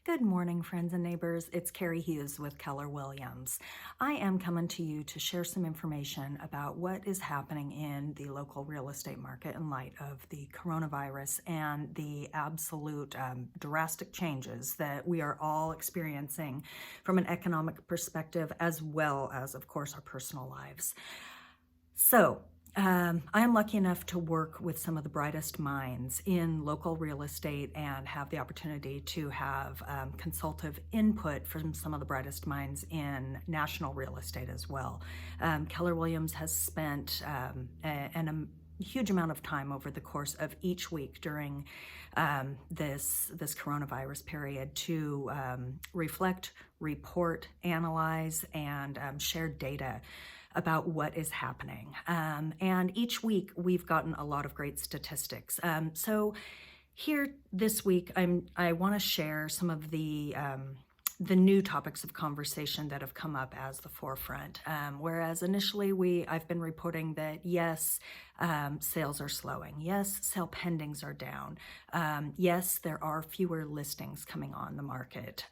Good morning, friends and neighbors. It's Carrie Hughes with Keller Williams. I am coming to you to share some information about what is happening in the local real estate market in light of the coronavirus and the absolute drastic changes that we are all experiencing from an economic perspective, as well as, of course, our personal lives. I am lucky enough to work with some of the brightest minds in local real estate and have the opportunity to have consultative input from some of the brightest minds in national real estate as well. Keller Williams has spent a huge amount of time over the course of each week during this coronavirus period to reflect, report, analyze, and share data about what is happening. And each week we've gotten a lot of great statistics. So here this week, I want to share some of the new topics of conversation that have come up as the forefront. Whereas initially I've been reporting that yes, sales are slowing. Yes, sale pendings are down. Yes, there are fewer listings coming on the market.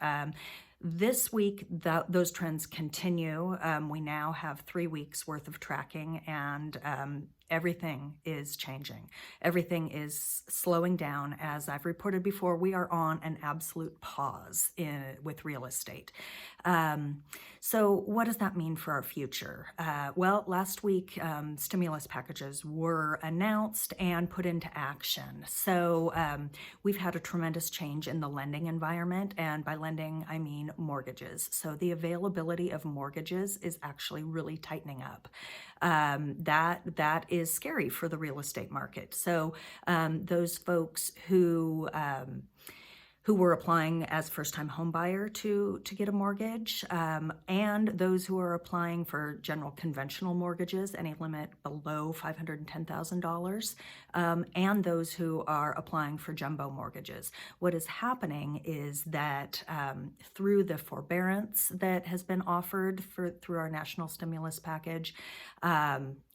This week, those trends continue. We now have 3 weeks worth of tracking, and everything is changing. Everything is slowing down. As I've reported before, we are on an absolute pause with real estate. So what does that mean for our future? Well, last week, stimulus packages were announced and put into action. So we've had a tremendous change in the lending environment, and by lending, I mean mortgages. So the availability of mortgages is actually really tightening up. That is scary for the real estate market. So those folks who were applying as first-time home buyer to get a mortgage, and those who are applying for general conventional mortgages, any limit below $510,000, and those who are applying for jumbo mortgages. What is happening is that through the forbearance that has been offered through our national stimulus package,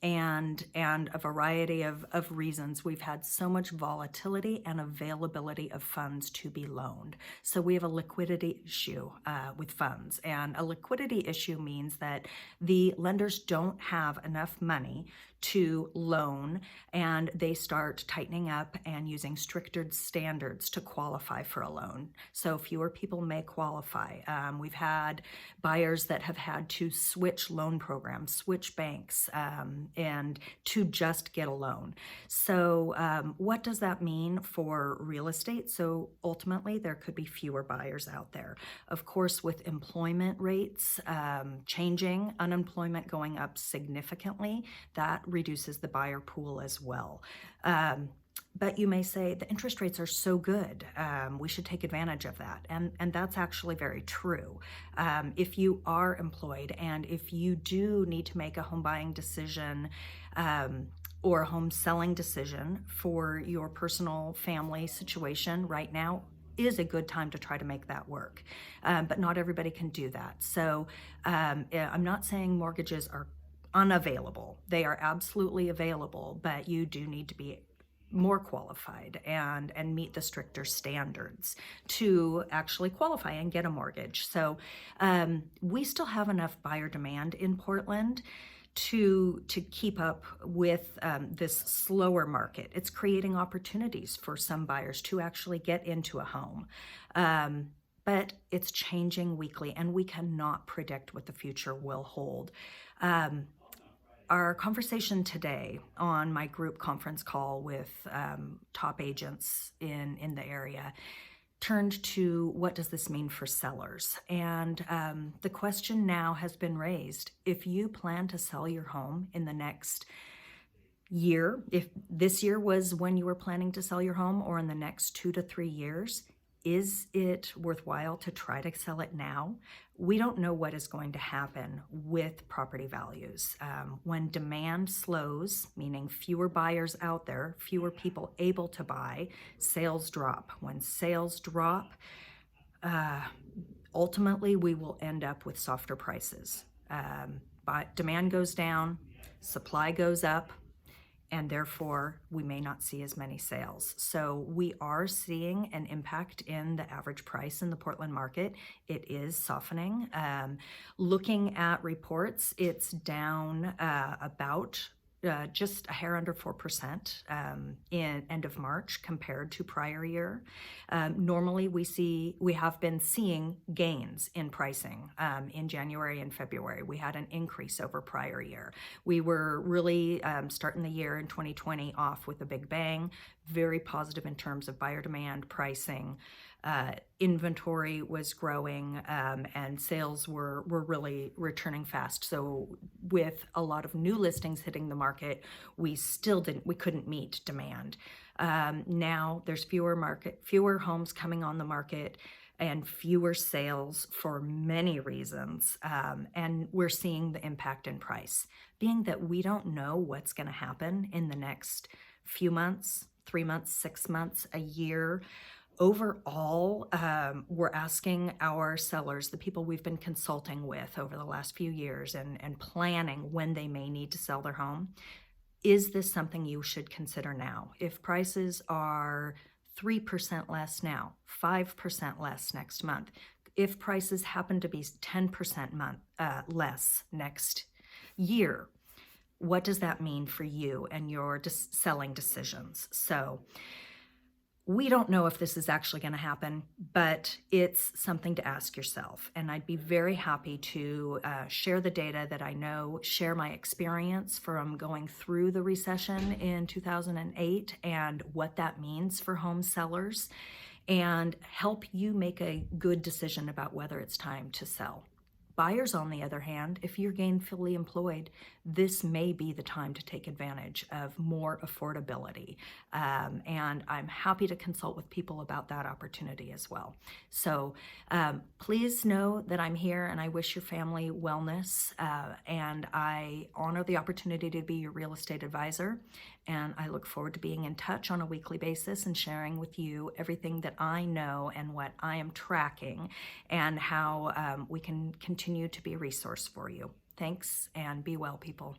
and a variety of reasons, we've had so much volatility and availability of funds to be loaned. So we have a liquidity issue with funds, and a liquidity issue means that the lenders don't have enough money to loan, and they start tightening up and using stricter standards to qualify for a loan. So fewer people may qualify. We've had buyers that have had to switch loan programs, switch banks, and to just get a loan. So what does that mean for real estate? So ultimately, there could be fewer buyers out there. Of course, with employment rates changing, unemployment going up significantly, that reduces the buyer pool as well. But you may say the interest rates are so good, we should take advantage of that. And that's actually very true. If you are employed and if you do need to make a home buying decision or a home selling decision for your personal family situation right now, is a good time to try to make that work. But not everybody can do that. So I'm not saying mortgages are unavailable. They are absolutely available, but you do need to be more qualified and meet the stricter standards to actually qualify and get a mortgage. So we still have enough buyer demand in Portland to keep up with this slower market. It's creating opportunities for some buyers to actually get into a home. But it's changing weekly, and we cannot predict what the future will hold. Our conversation today on my group conference call with top agents in the area turned to what does this mean for sellers? And the question now has been raised. If you plan to sell your home in the next year, if this year was when you were planning to sell your home, or in the next 2 to 3 years, is it worthwhile to try to sell it now? We don't know what is going to happen with property values. When demand slows, meaning fewer buyers out there, fewer people able to buy, sales drop. When sales drop, ultimately we will end up with softer prices. But demand goes down, supply goes up, and therefore we may not see as many sales. So we are seeing an impact in the average price in the Portland market. It is softening. Looking at reports, it's down about just a hair under 4% in end of March compared to prior year. Normally we have been seeing gains in pricing in January and February. We had an increase over prior year. We were really starting the year in 2020 off with a big bang, very positive in terms of buyer demand, pricing. Inventory was growing and sales were really returning fast. So with a lot of new listings hitting the market, we couldn't meet demand. Now there's fewer homes coming on the market and fewer sales for many reasons. And we're seeing the impact in price. Being that we don't know what's going to happen in the next few months, 3 months, 6 months, a year. Overall, we're asking our sellers, the people we've been consulting with over the last few years and planning when they may need to sell their home, is this something you should consider now? If prices are 3% less now, 5% less next month, if prices happen to be 10% less next year, what does that mean for you and your selling decisions? So we don't know if this is actually going to happen, but it's something to ask yourself. And I'd be very happy to share the data that I know, share my experience from going through the recession in 2008 and what that means for home sellers, and help you make a good decision about whether it's time to sell. Buyers, on the other hand, if you're gainfully employed, this may be the time to take advantage of more affordability. And I'm happy to consult with people about that opportunity as well. So please know that I'm here and I wish your family wellness. And I honor the opportunity to be your real estate advisor. And I look forward to being in touch on a weekly basis and sharing with you everything that I know and what I am tracking and how we can continue to be a resource for you. Thanks, and be well, people.